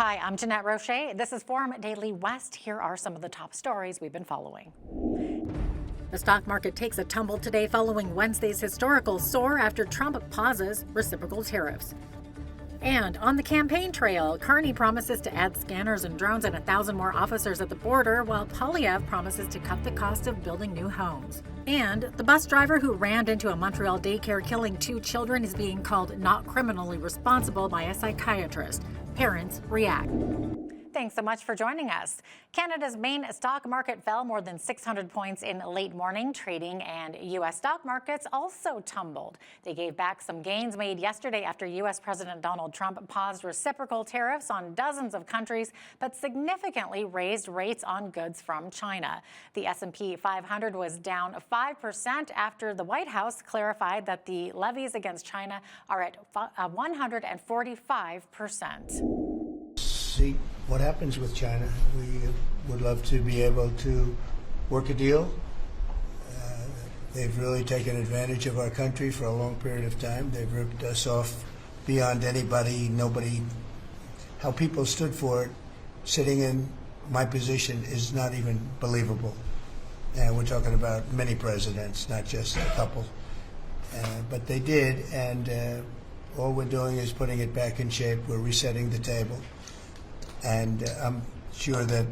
Hi, I'm Jeanette Roche. This is Forum Daily West. Here are some of the top stories we've been following. The stock market takes a tumble today following Wednesday's historical soar after Trump pauses reciprocal tariffs. And on the campaign trail, Carney promises to add scanners and drones and 1,000 more officers at the border, while Poilievre promises to cut the cost of building new homes. And the bus driver who rammed into a Montreal daycare killing 2 children is being called not criminally responsible by a psychiatrist. Parents react. Thanks so much for joining us. Canada's main stock market fell more than 600 points in late morning trading, and U.S. stock markets also tumbled. They gave back some gains made yesterday after U.S. President Donald Trump paused reciprocal tariffs on dozens of countries, but significantly raised rates on goods from China. The S&P 500 was down 5% after the White House clarified that the levies against China are at 145%. See what happens with China. We would love to be able to work a deal. They've really taken advantage of our country for a long period of time. They've ripped us off beyond nobody. How people stood for it, sitting in my position, is not even believable. And we're talking about many presidents, not just a couple. But they did, and all we're doing is putting it back in shape. We're resetting the table. And I'm sure that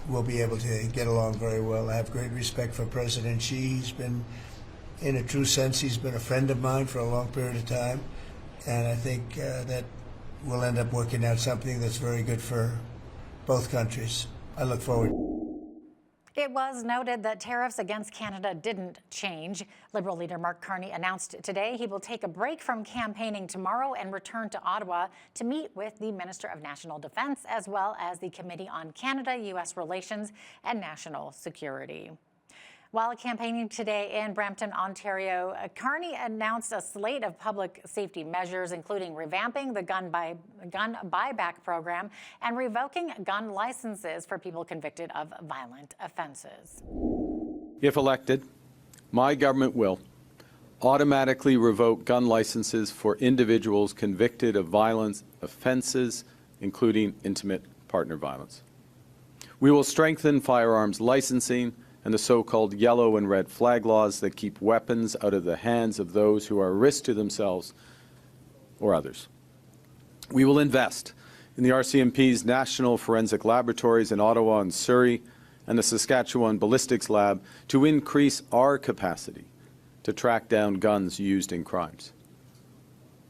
we'll be able to get along very well. I have great respect for President Xi. He's been, in a true sense, he's been a friend of mine for a long period of time. And I think that we'll end up working out something that's very good for both countries. I look forward. It was noted that tariffs against Canada didn't change. Liberal leader Mark Carney announced today he will take a break from campaigning tomorrow and return to Ottawa to meet with the Minister of National Defence as well as the Committee on Canada-U.S. Relations and National Security. While campaigning today in Brampton, Ontario, Carney announced a slate of public safety measures, including revamping the gun buyback program and revoking gun licenses for people convicted of violent offenses. If elected, my government will automatically revoke gun licenses for individuals convicted of violent offenses, including intimate partner violence. We will strengthen firearms licensing and the so-called yellow and red flag laws that keep weapons out of the hands of those who are a risk to themselves or others. We will invest in the RCMP's National Forensic Laboratories in Ottawa and Surrey and the Saskatchewan Ballistics Lab to increase our capacity to track down guns used in crimes.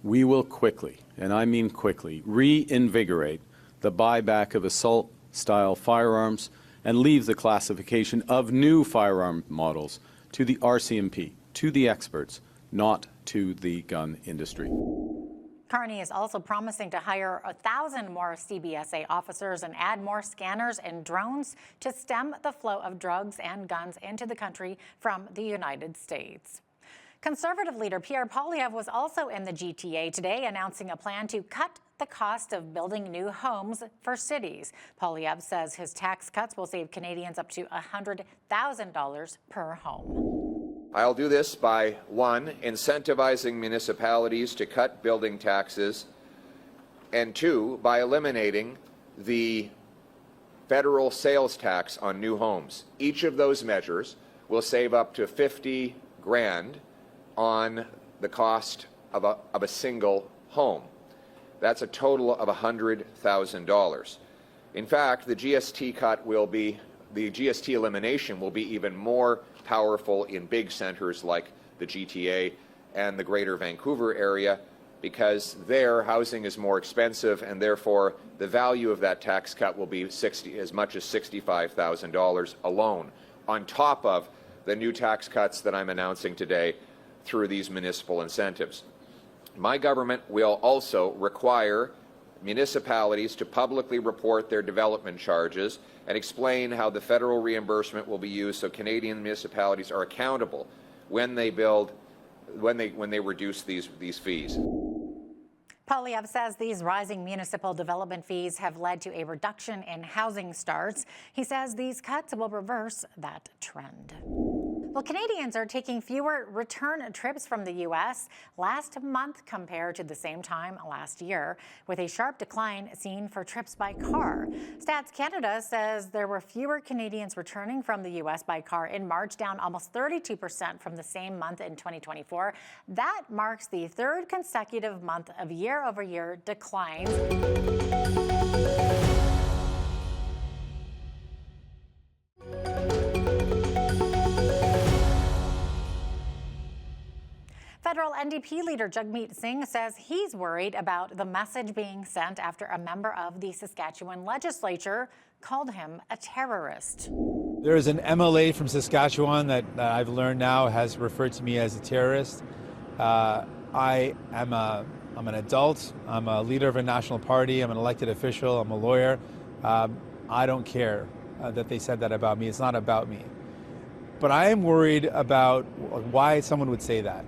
We will quickly, and I mean quickly, reinvigorate the buyback of assault-style firearms and leave the classification of new firearm models to the RCMP, to the experts, not to the gun industry. Carney is also promising to hire 1,000 more CBSA officers and add more scanners and drones to stem the flow of drugs and guns into the country from the United States. Conservative leader Pierre Poilievre was also in the GTA today, announcing a plan to cut the cost of building new homes for cities. Poilievre says his tax cuts will save Canadians up to $100,000 per home. I'll do this by, 1, incentivizing municipalities to cut building taxes, and 2, by eliminating the federal sales tax on new homes. Each of those measures will save up to $50,000 on the cost of a single home. That's a total of $100,000. In fact, the GST elimination will be even more powerful in big centers like the GTA and the Greater Vancouver area, because there housing is more expensive, and therefore the value of that tax cut will be as much as $65,000 alone, on top of the new tax cuts that I'm announcing today through these municipal incentives. My government will also require municipalities to publicly report their development charges and explain how the federal reimbursement will be used so Canadian municipalities are accountable when they reduce these fees. Poilievre says these rising municipal development fees have led to a reduction in housing starts. He says these cuts will reverse that trend. Well, Canadians are taking fewer return trips from the U.S. last month compared to the same time last year, with a sharp decline seen for trips by car. Stats Canada says there were fewer Canadians returning from the U.S. by car in March, down almost 32% from the same month in 2024. That marks the third consecutive month of year-over-year declines. Federal NDP leader Jagmeet Singh says he's worried about the message being sent after a member of the Saskatchewan legislature called him a terrorist. There is an MLA from Saskatchewan that I've learned now has referred to me as a terrorist. I'm an adult. I'm a leader of a national party. I'm an elected official. I'm a lawyer. I don't care that they said that about me. It's not about me. But I am worried about why someone would say that.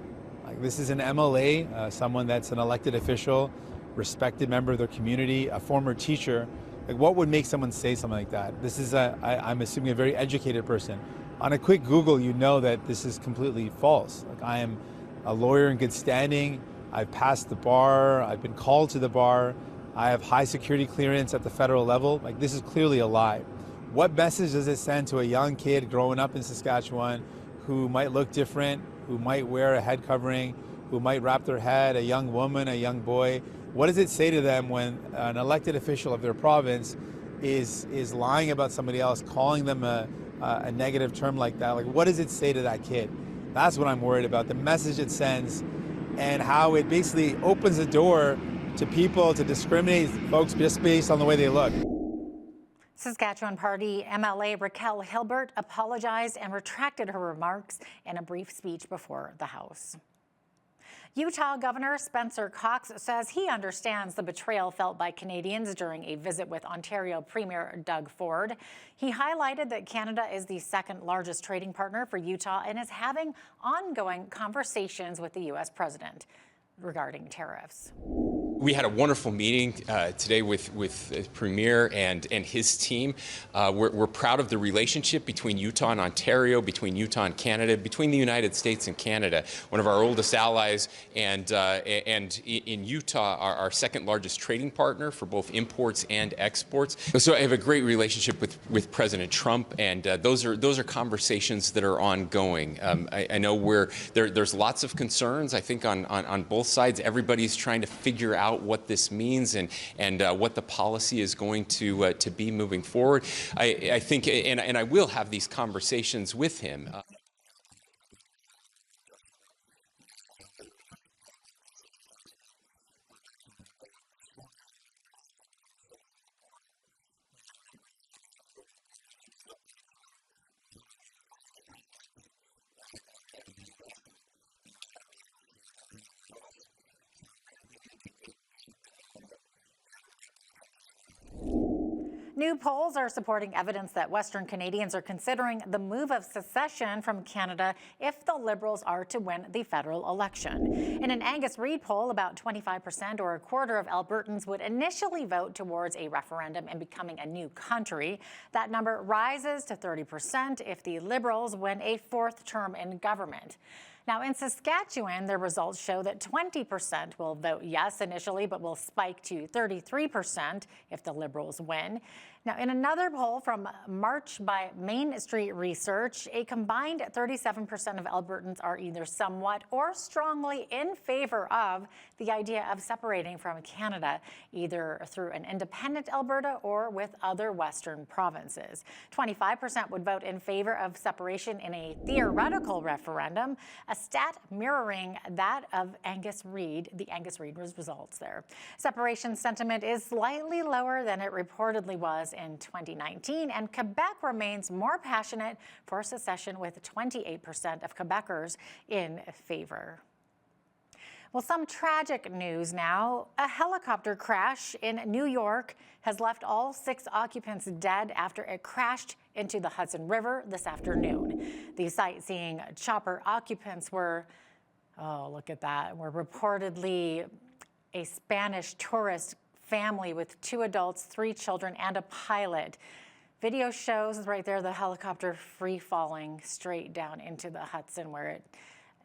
This is an MLA, someone that's an elected official, respected member of their community, a former teacher. What would make someone say something like that? This is, I'm assuming, a very educated person. On a quick Google, you know that this is completely false. I am a lawyer in good standing. I've passed the bar. I've been called to the bar. I have high security clearance at the federal level. This is clearly a lie. What message does it send to a young kid growing up in Saskatchewan who might look different, who might wear a head covering, who might wrap their head, a young woman, a young boy? What does it say to them when an elected official of their province is lying about somebody else, calling them a negative term like that? What does it say to that kid? That's what I'm worried about, the message it sends and how it basically opens the door to people to discriminate folks just based on the way they look. Saskatchewan Party MLA Raquel Hilbert apologized and retracted her remarks in a brief speech before the House. Utah Governor Spencer Cox says he understands the betrayal felt by Canadians during a visit with Ontario Premier Doug Ford. He highlighted that Canada is the second largest trading partner for Utah and is having ongoing conversations with the U.S. president regarding tariffs. We had a wonderful meeting today with Premier and his team. We're proud of the relationship between Utah and Ontario, between Utah and Canada, between the United States and Canada, one of our oldest allies, and in Utah, our second largest trading partner for both imports and exports. So I have a great relationship with President Trump, and those are conversations that are ongoing. I know there's lots of concerns, I think, on both sides. Everybody's trying to figure out what this means and what the policy is going to be moving forward. I think, and I will have these conversations with him. New polls are supporting evidence that Western Canadians are considering the move of secession from Canada if the Liberals are to win the federal election. In an Angus Reid poll, about 25% or a quarter of Albertans would initially vote towards a referendum and becoming a new country. That number rises to 30% if the Liberals win a fourth term in government. Now, in Saskatchewan, the results show that 20% will vote yes initially, but will spike to 33% if the Liberals win. Now, in another poll from March by Main Street Research, a combined 37% of Albertans are either somewhat or strongly in favor of the idea of separating from Canada, either through an independent Alberta or with other Western provinces. 25% would vote in favor of separation in a theoretical referendum, a stat mirroring that of Angus Reid, the Angus Reid results there. Separation sentiment is slightly lower than it reportedly was in 2019, and Quebec remains more passionate for secession, with 28% of Quebecers in favor. Well, some tragic news now. A helicopter crash in New York has left all 6 occupants dead after it crashed into the Hudson River this afternoon. The sightseeing chopper occupants were, oh, look at that, were reportedly a Spanish tourist family with 2 adults, 3 children, and a pilot. Video shows right there the helicopter free falling straight down into the Hudson, where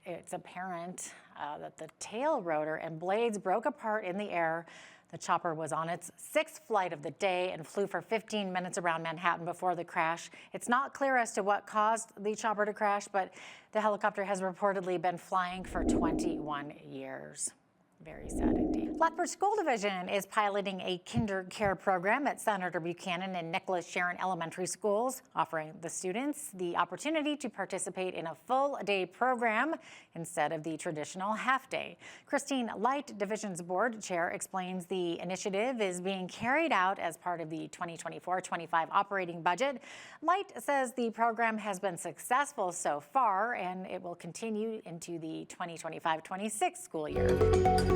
it's apparent that the tail rotor and blades broke apart in the air. The chopper was on its 6th flight of the day and flew for 15 minutes around Manhattan before the crash. It's not clear as to what caused the chopper to crash, but the helicopter has reportedly been flying for 21 years. Very sad indeed. Lethbridge School Division is piloting a kinder care program at Senator Buchanan and Nicholas Sharon Elementary Schools, offering the students the opportunity to participate in a full-day program instead of the traditional half-day. Christine Light, Division's board chair, explains the initiative is being carried out as part of the 2024-25 operating budget. Light says the program has been successful so far, and it will continue into the 2025-26 school year.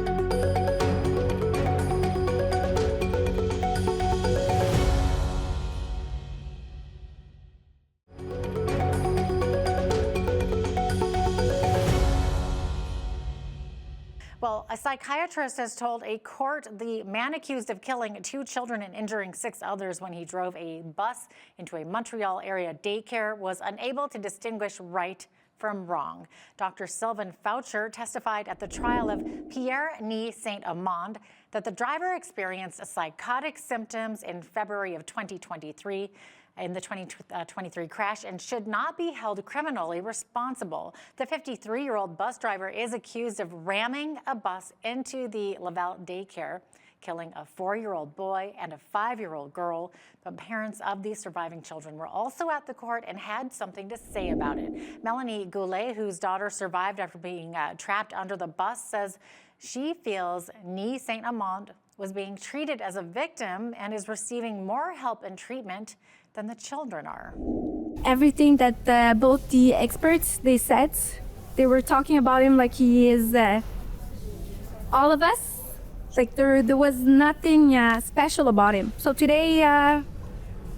Well, a psychiatrist has told a court the man accused of killing 2 children and injuring 6 others when he drove a bus into a Montreal area daycare was unable to distinguish right from wrong. Dr. Sylvain Foucher testified at the trial of Pierre Ney Saint-Amand that the driver experienced psychotic symptoms in February of 2023 in the 2023 crash and should not be held criminally responsible. The 53-year-old bus driver is accused of ramming a bus into the Laval daycare, killing a 4-year-old boy and a 5-year-old girl. But parents of these surviving children were also at the court and had something to say about it. Melanie Goulet, whose daughter survived after being trapped under the bus, says she feels Ney Saint-Amand was being treated as a victim and is receiving more help and treatment than the children are. Everything that both the experts, they said, they were talking about him like he is all of us. Like there was nothing special about him. So today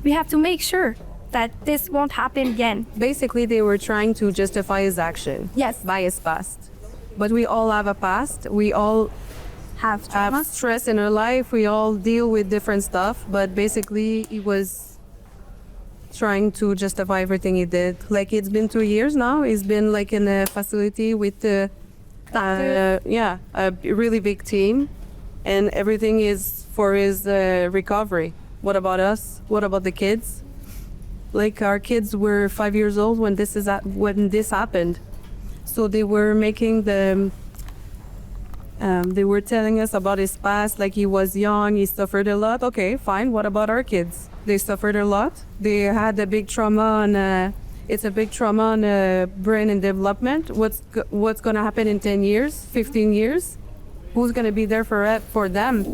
we have to make sure that this won't happen again. Basically, they were trying to justify his action. Yes. By his past. But we all have a past. We all Have stress in our life. We all deal with different stuff. But basically, he was trying to justify everything he did. Like, it's been 2 years now. He's been like in a facility with a really big team. And everything is for his recovery. What about us? What about the kids? Like, our kids were 5 years old when this happened. So they were making they were telling us about his past, like he was young, he suffered a lot. Okay, fine. What about our kids? They suffered a lot. They had a big trauma it's a big trauma on brain and development. What's going to happen in 10 years, 15 years? Who's going to be there for them?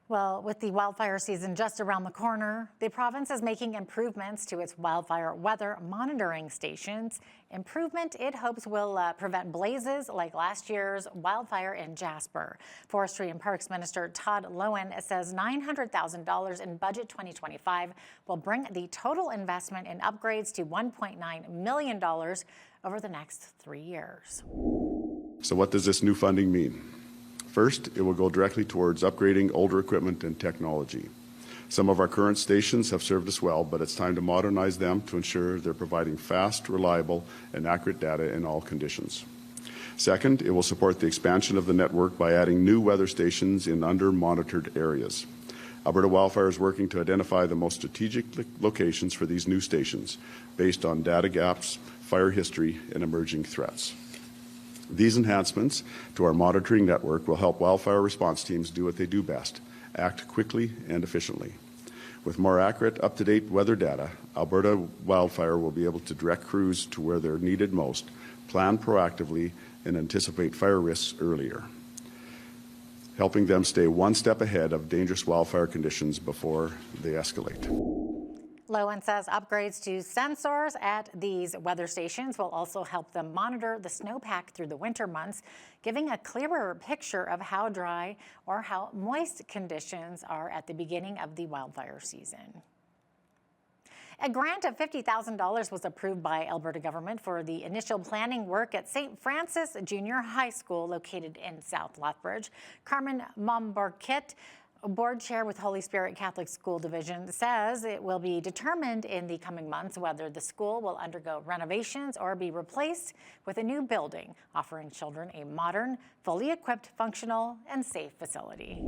Well, with the wildfire season just around the corner, the province is making improvements to its wildfire weather monitoring stations. Improvement it hopes will prevent blazes like last year's wildfire in Jasper. Forestry and Parks Minister Todd Loewen says $900,000 in budget 2025 will bring the total investment in upgrades to $1.9 million over the next 3 years. So what does this new funding mean? First, it will go directly towards upgrading older equipment and technology. Some of our current stations have served us well, but it's time to modernize them to ensure they're providing fast, reliable, and accurate data in all conditions. Second, it will support the expansion of the network by adding new weather stations in under-monitored areas. Alberta Wildfire is working to identify the most strategic locations for these new stations based on data gaps, fire history, and emerging threats. These enhancements to our monitoring network will help wildfire response teams do what they do best, act quickly and efficiently. With more accurate, up-to-date weather data, Alberta Wildfire will be able to direct crews to where they're needed most, plan proactively, and anticipate fire risks earlier, helping them stay one step ahead of dangerous wildfire conditions before they escalate. Loewen says upgrades to sensors at these weather stations will also help them monitor the snowpack through the winter months, giving a clearer picture of how dry or how moist conditions are at the beginning of the wildfire season. A grant of $50,000 was approved by Alberta government for the initial planning work at St. Francis Junior High School located in South Lethbridge. Carmen Mombarkit A board chair with Holy Spirit Catholic School Division says it will be determined in the coming months whether the school will undergo renovations or be replaced with a new building, offering children a modern, fully equipped, functional, and safe facility.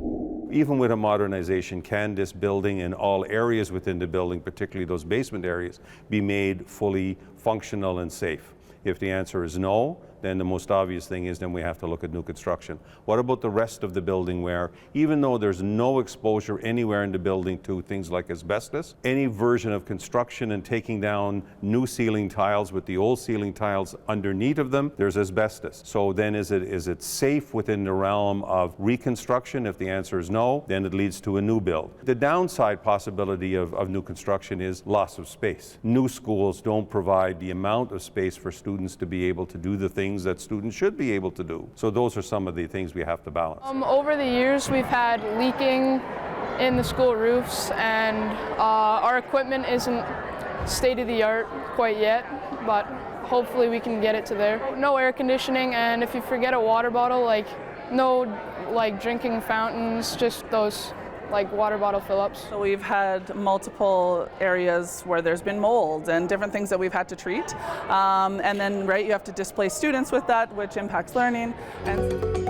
Even with a modernization, can this building and all areas within the building, particularly those basement areas, be made fully functional and safe? If the answer is no, then the most obvious thing is then we have to look at new construction. What about the rest of the building where, even though there's no exposure anywhere in the building to things like asbestos, any version of construction and taking down new ceiling tiles with the old ceiling tiles underneath of them, there's asbestos. So then is it safe within the realm of reconstruction? If the answer is no, then it leads to a new build. The downside possibility of new construction is loss of space. New schools don't provide the amount of space for students to be able to do the things that students should be able to do. So those are some of the things we have to balance. Over the years, we've had leaking in the school roofs, and our equipment isn't state-of-the-art quite yet, but hopefully we can get it to there. No air conditioning, and if you forget a water bottle, no drinking fountains, just those water bottle fill-ups. So we've had multiple areas where there's been mold and different things that we've had to treat. And then, you have to displace students with that, which impacts learning. And